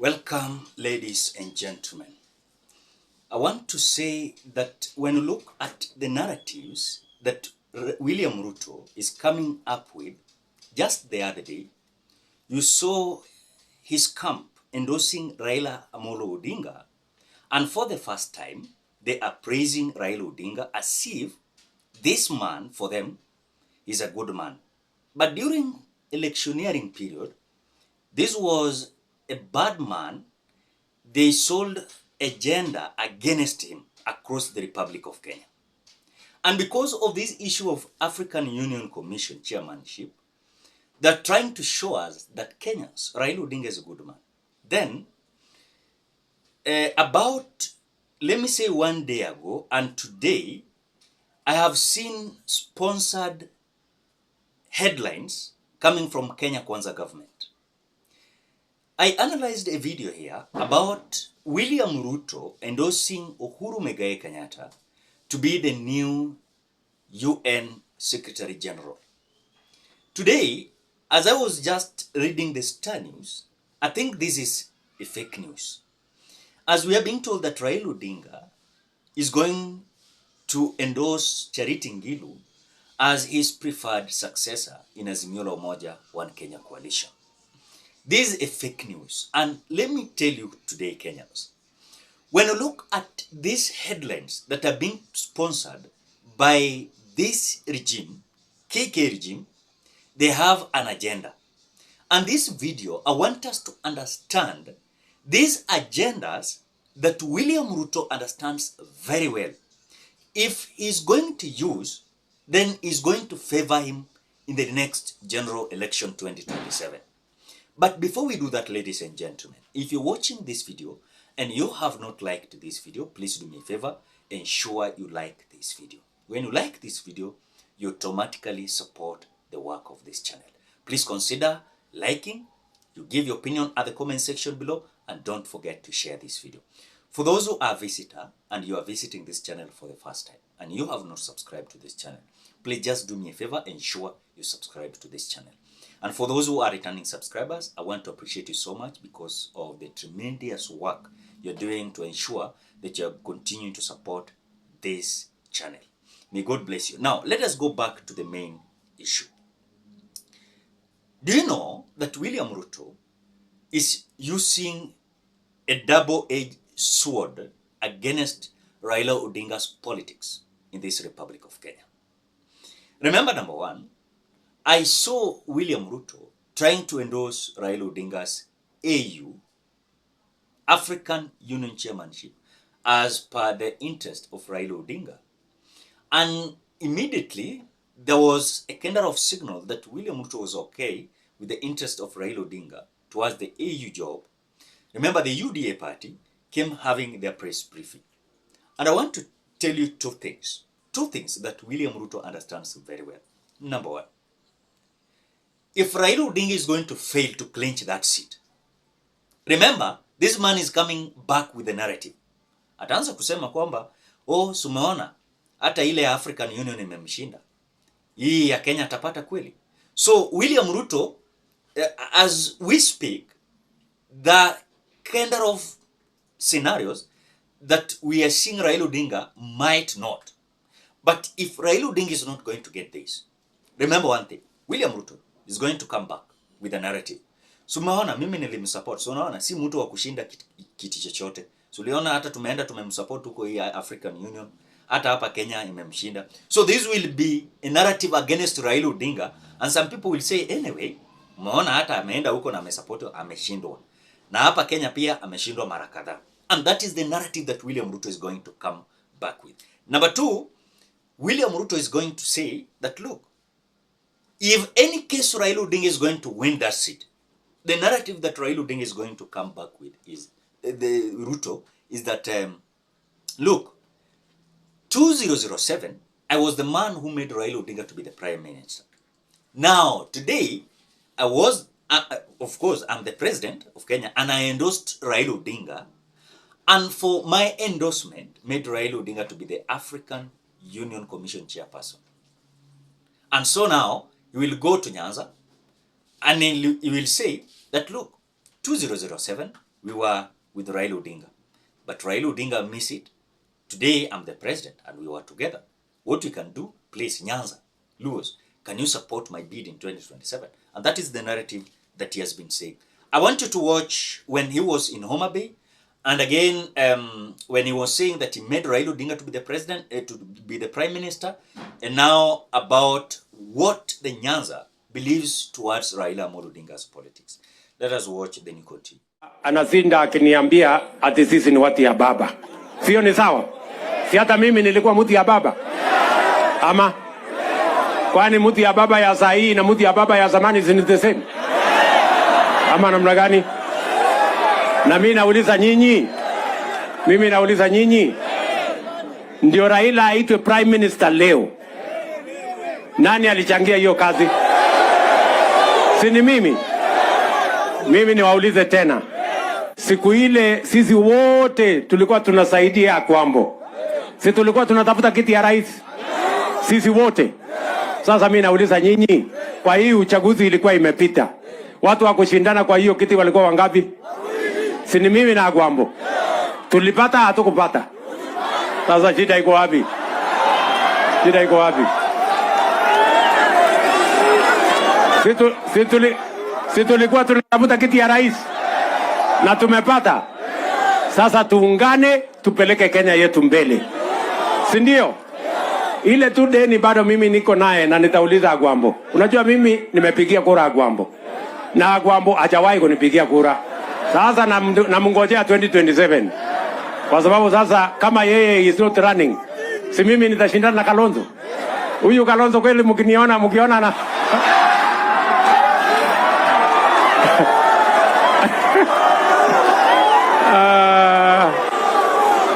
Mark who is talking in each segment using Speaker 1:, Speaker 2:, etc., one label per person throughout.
Speaker 1: Welcome, ladies and gentlemen. I want to say that when you look at the narratives that William Ruto is coming up with, just the other day, you saw his camp endorsing Raila Amolo Odinga, and for the first time, they are praising Raila Odinga as if this man, for them, is a good man. But during electioneering period, this was a bad man. They sold agenda against him across the Republic of Kenya. And because of this issue of African Union Commission chairmanship, they're trying to show us that Kenyans, Raila Odinga is a good man. Then, about, let me say 1 day ago, and today, I have seen sponsored headlines coming from Kenya Kwanza government. I analyzed a video here about William Ruto endorsing Uhuru Muigai Kenyatta to be the new UN Secretary General. Today, as I was just reading the Star News, I think this is a fake news. As we are being told that Raila Odinga is going to endorse Charity Ngilu as his preferred successor in Azimio la Umoja One Kenya coalition. This is a fake news. And let me tell you today, Kenyans, when you look at these headlines that are being sponsored by this regime, KK regime, they have an agenda. And this video, I want us to understand these agendas that William Ruto understands very well. If he's going to use, then he's going to favor him in the next general election 2027. But before we do that, ladies and gentlemen, if you're watching this video and you have not liked this video, please do me a favor, ensure you like this video. When you like this video, you automatically support the work of this channel. Please consider liking, you give your opinion at the comment section below, and don't forget to share this video. For those who are a visitor and you are visiting this channel for the first time and you have not subscribed to this channel, please just do me a favor, ensure you subscribe to this channel. And for those who are returning subscribers, I want to appreciate you so much because of the tremendous work you're doing to ensure that you're continuing to support this channel. May God bless you. Now, let us go back to the main issue. Do you know that William Ruto is using a double-edged sword against Raila Odinga's politics in this Republic of Kenya? Remember, number one, I saw William Ruto trying to endorse Raila Odinga's AU, African Union Chairmanship, as per the interest of Raila Odinga. And immediately, there was a kind of signal that William Ruto was okay with the interest of Raila Odinga towards the AU job. Remember, the UDA party came having their press briefing. And I want to tell you two things that William Ruto understands very well. Number one, if Raila Odinga is going to fail to clinch that seat, remember, this man is coming back with the narrative. Ataanza kusema kwamba, sumeona, hata ile ya African Union imemshinda. Hii ya Kenya atapata kweli. So, William Ruto, as we speak, the kind of scenarios that we are seeing Raila Odinga might not. But if Raila Odinga is not going to get this, remember one thing, William Ruto is going to come back with a narrative. So umeona mimi nilimsupport. So unaona si mtu wa kushinda kiti chochote. So uliona hata tumeenda tumemsupport huko hii African Union. Hata hapa Kenya imemshinda. So this will be a narrative against Raila Odinga, and some people will say anyway, umeona hata ameenda huko na amesupport ameshindwa. Na hapa Kenya pia ameshindwa mara kadhaa. And that is the narrative that William Ruto is going to come back with. Number two, William Ruto is going to say that, look, if any case Raila Odinga is going to win that seat, the narrative that Raila Odinga is going to come back with is, the Ruto, is that, look, 2007, I was the man who made Raila Odinga to be the Prime Minister. Now, today, I was, of course, I'm the President of Kenya, and I endorsed Raila Odinga, and for my endorsement, made Raila Odinga to be the African Union Commission chairperson. And so now, he will go to Nyanza, and he will say that, look, 2007, we were with Raila Odinga. But Raila Odinga missed it. Today, I'm the president and we were together. What we can do, please, Nyanza, Luos, can you support my bid in 2027? And that is the narrative that he has been saying. I want you to watch when he was in Homa Bay, and again, when he was saying that he made Raila Odinga to be the president, to be the prime minister, and now about what the Nyanza believes towards Raila Amolo Odinga's politics. Let us watch the Nikoti.
Speaker 2: Anazinda akiniambia ati sisi ni watu ya baba. Sio ni sawa? Si hata mimi nilikuwa mtu ya baba? Ama kwani mtu ya baba ya saa hii na mtu ya baba ya zamani si the same? Ama namna gani? Na mimi nauliza nyinyi, ndio Raila aitwe prime minister leo, nani alichangia hiyo kazi? Si ni mimi? Mimi niwaulize tena, siku ile sisi wote tulikuwa tunasaidia Agwambo, si tulikuwa tunatafuta kiti ya rais sisi wote? Sasa mimi nauliza nyinyi, kwa hii uchaguzi ilikuwa imepita, watu wa kushindana kwa hiyo kiti walikuwa wangapi? Si ni mimi na Agwambo? Tulipata hatukupata? Sasa shida iko wapi? Shida iko wapi? Si tulikuwa tunatafuta kiti ya rais na tumepata. Sasa tuungane tupeleke Kenya yetu mbele, si ndio? Ile tu deni bado mimi niko naye na nitauliza Agwambo. Unajua mimi nimepigia kura Agwambo na Agwambo hajawahi kunipigia kura. Sasa namngojea 2027 kwa sababu sasa kama yeye is not running, si mimi nitashindana na Kalonzo. Huyu Kalonzo kweli mkiona na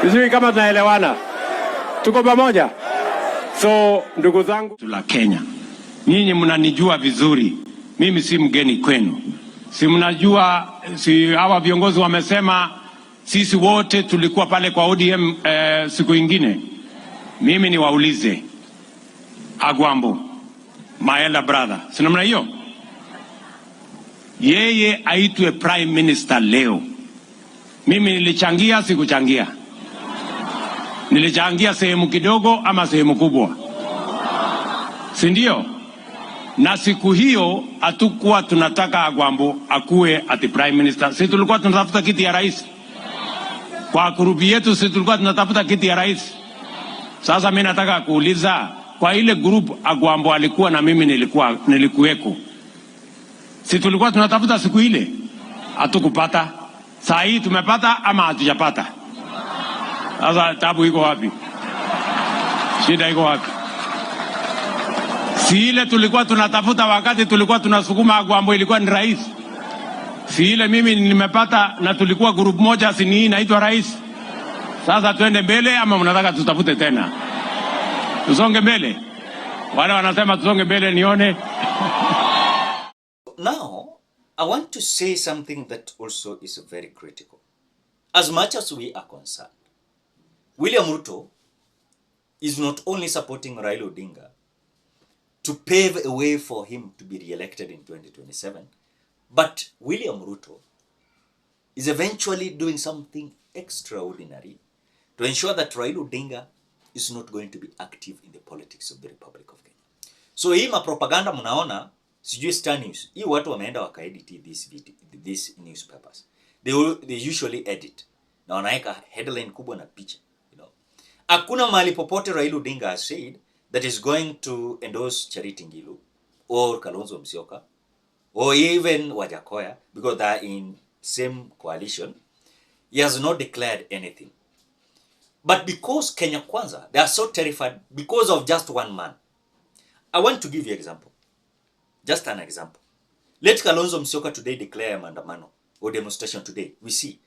Speaker 2: sisi kama tunaelewana, tuko pamoja. So ndugu zangu la Kenya, nyinyi mnanijua vizuri, mimi si mgeni kwenu. Si mnajua, si hawa viongozi wamesema sisi wote tulikuwa pale kwa ODM siku ingine. Mimi niwaulize Agwambo, my elder brother, si namna hiyo? Yeye aitwe prime minister leo. Mimi nilichangia, sikuchangia? Nilichangia sehemu kidogo ama sehemu kubwa, si ndio? Na siku hiyo hatukuwa tunataka Agwambo akuwe ati prime minister. Sisi tulikuwa tunatafuta kiti ya rais. Kwa grupi yetu sisi tulikuwa tunatafuta kiti ya rais. Sasa mimi nataka kuuliza, kwa ile group Agwambo alikuwa na mimi nilikuweko, sisi tulikuwa tunatafuta siku ile, hatukupata. Saa hii tumepata ama hatujapata? Sasa tabu iko wapi? Shida iko wapi? Si ile tulikuwa tunatafuta wakati tulikuwa tunasukuma Agwambo ilikuwa ni rais? Si ile mimi nimepata na tulikuwa group moja, si ni inaitwa rais? Sasa tuende mbele ama mnataka tutafute tena? Tusonge mbele? Wale wanasema tusonge mbele nione.
Speaker 1: Now, I want to say something that also is very critical. As much as we are concerned, William Ruto is not only supporting Raila Odinga to pave a way for him to be re-elected in 2027, but William Ruto is eventually doing something extraordinary to ensure that Raila Odinga is not going to be active in the politics of the Republic of Kenya. So hii mapropaganda mnaona, sijui Star News, hii watu wameenda wakaedit these newspapers. They usually edit na wanaweka headline kubwa na picha. Hakuna mahali popote Raila Odinga has said that is going to endorse Charity Ngilu or Kalonzo Musyoka or even Wajakoya, because they are in same coalition. He has not declared anything. But because Kenya Kwanza, they are so terrified because of just one man. I want to give you an example. Just an example. Let Kalonzo Musyoka today declare a maandamano or demonstration today. We see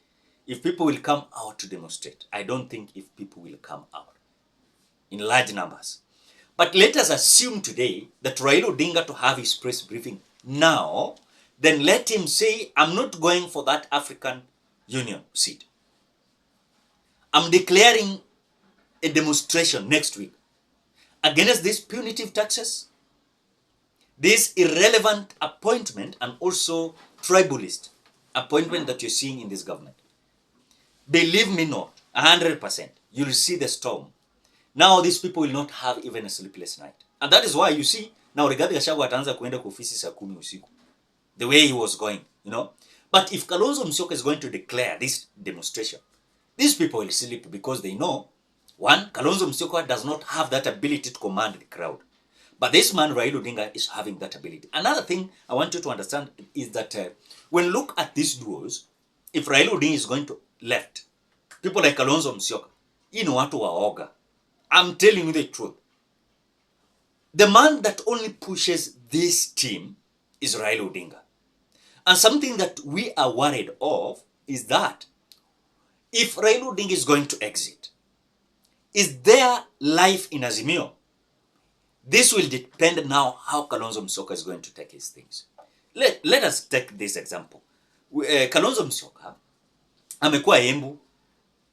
Speaker 1: if people will come out to demonstrate. I don't think if people will come out in large numbers. But let us assume today that Raila Odinga to have his press briefing now, then let him say, I'm not going for that African Union seat. I'm declaring a demonstration next week against these punitive taxes, this irrelevant appointment, and also tribalist appointment that you're seeing in this government, believe me not, 100%, you'll see the storm. Now these people will not have even a sleepless night. And that is why you see, now Rigathi Gachagua ataanza kuenda kwa ofisi saa 10 usiku. The way he was going, you know. But if Kalonzo Musyoka is going to declare this demonstration, these people will sleep because they know, one, Kalonzo Musyoka does not have that ability to command the crowd. But this man, Raila Odinga, is having that ability. Another thing I want you to understand is that when look at these duos, if Raila Odinga is going to left, people like Kalonzo Musyoka, you know what to waoga. I'm telling you the truth. The man that only pushes this team is Raila Odinga. And something that we are worried of is that if Raila Odinga is going to exit, is there life in Azimio? This will depend now how Kalonzo Musyoka is going to take his things. Let us take this example. Kalonzo Musyoka amekuwa Embu,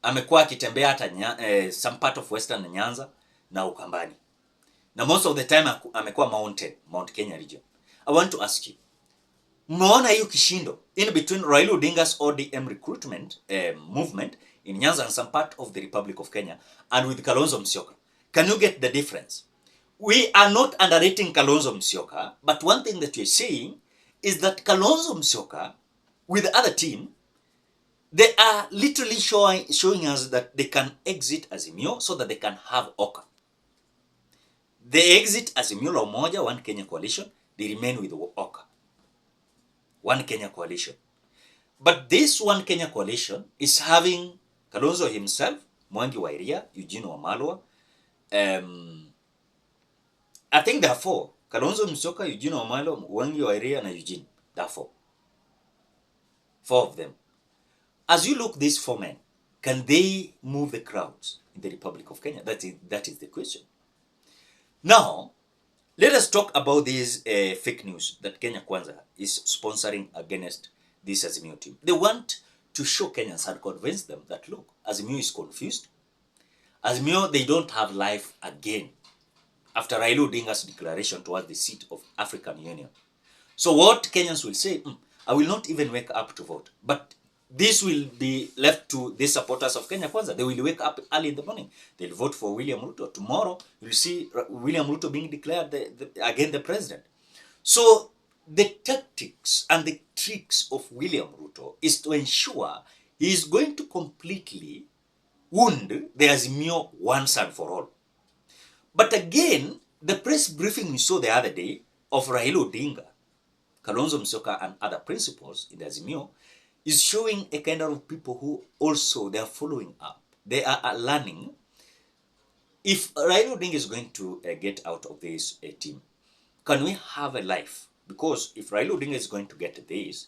Speaker 1: amekuwa akitembea hata some part of Western Nyanza na Ukambani. Na most of the time amekuwa Mount Kenya region. I want to ask you, mmeona hiyo kishindo in between Raila Odinga's ODM recruitment movement in Nyanza and some part of the Republic of Kenya and with Kalonzo Musyoka? Can you get the difference? We are not underrating Kalonzo Musyoka, but one thing that we're saying is that Kalonzo Musyoka with the other team, they are literally showing us that they can exit Azimio so that they can have Oka. They exit Azimio la Umoja, One Kenya Coalition, they remain with Oka. One Kenya Coalition. But this One Kenya Coalition is having Kalonzo himself, Mwangi wa Iria, Eugene Wamalwa. I think there are 4. Kalonzo Musyoka, Eugene Wamalwa, Mwangi wa Iria, and Eugene. There are 4. 4 of them. As you look these 4 men, can they move the crowds in the Republic of Kenya? That is the question. Now, let us talk about these fake news that Kenya Kwanza is sponsoring against this Azimio team. They want to show Kenyans and convince them that, look, Azimio is confused. Azimio, they don't have life again after Raila Odinga's declaration towards the seat of African Union. So what Kenyans will say, I will not even wake up to vote. But this will be left to the supporters of Kenya Kwanza. They will wake up early in the morning. They'll vote for William Ruto. Tomorrow, you'll see William Ruto being declared again the president. So the tactics and the tricks of William Ruto is to ensure he is going to completely wound the Azimio once and for all. But again, the press briefing we saw the other day of Raila Odinga, Kalonzo Musyoka, and other principals in the Azimio is showing a kind of people who also they are following up. They are learning if Raila Odinga is going to get out of this team. Can we have a life? Because if Raila Odinga is going to get this,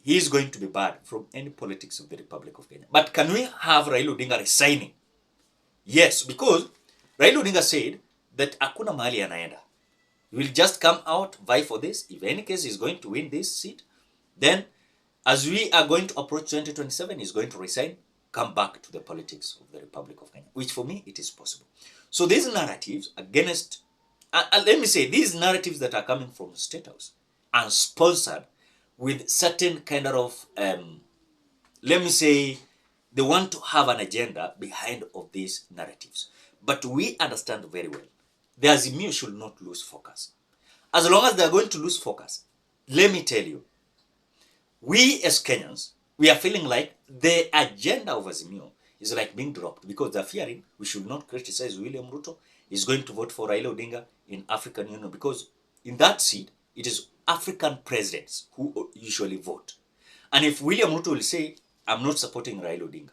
Speaker 1: he is going to be barred from any politics of the Republic of Kenya. But can we have Raila Odinga resigning? Yes, because Raila Odinga said that hakuna mahali anaenda. He will just come out, vie for this. If any case he is going to win this seat, then as we are going to approach 2027, he's going to resign, come back to the politics of the Republic of Kenya, which for me, it is possible. So these narratives against, let me say, these narratives that are coming from the Statehouse are sponsored with certain kind of, let me say, they want to have an agenda behind of these narratives. But we understand very well, the Azimio should not lose focus. As long as they are going to lose focus, let me tell you, we as Kenyans, we are feeling like the agenda of Azimio is like being dropped because they're fearing we should not criticize William Ruto. He's going to vote for Raila Odinga in African Union because in that seat, it is African presidents who usually vote. And if William Ruto will say, I'm not supporting Raila Odinga,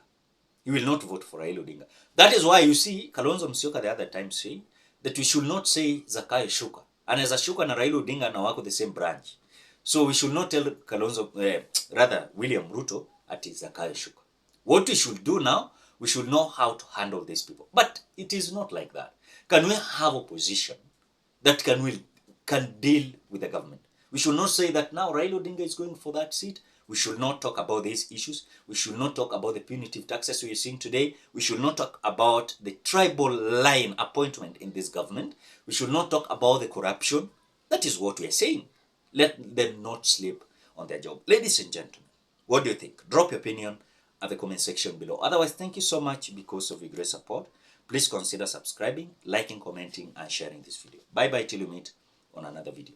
Speaker 1: he will not vote for Raila Odinga. That is why you see Kalonzo Musyoka the other time saying that we should not say Zakayo Shuka. And as a Shuka and Raila Odinga na wako the same branch. So we should not tell Kalonzo, rather William Ruto at Zakayo Shuka. What we should do now, we should know how to handle these people. But it is not like that. Can we have opposition that can deal with the government? We should not say that now Raila Odinga is going for that seat. We should not talk about these issues. We should not talk about the punitive taxes we are seeing today. We should not talk about the tribal line appointment in this government. We should not talk about the corruption. That is what we are saying. Let them not sleep on their job. Ladies and gentlemen, What do you think? Drop your opinion at the comment section below. Otherwise, thank you so much because of your great support. Please consider subscribing, liking, commenting, and sharing this video. Bye bye till you meet on another video.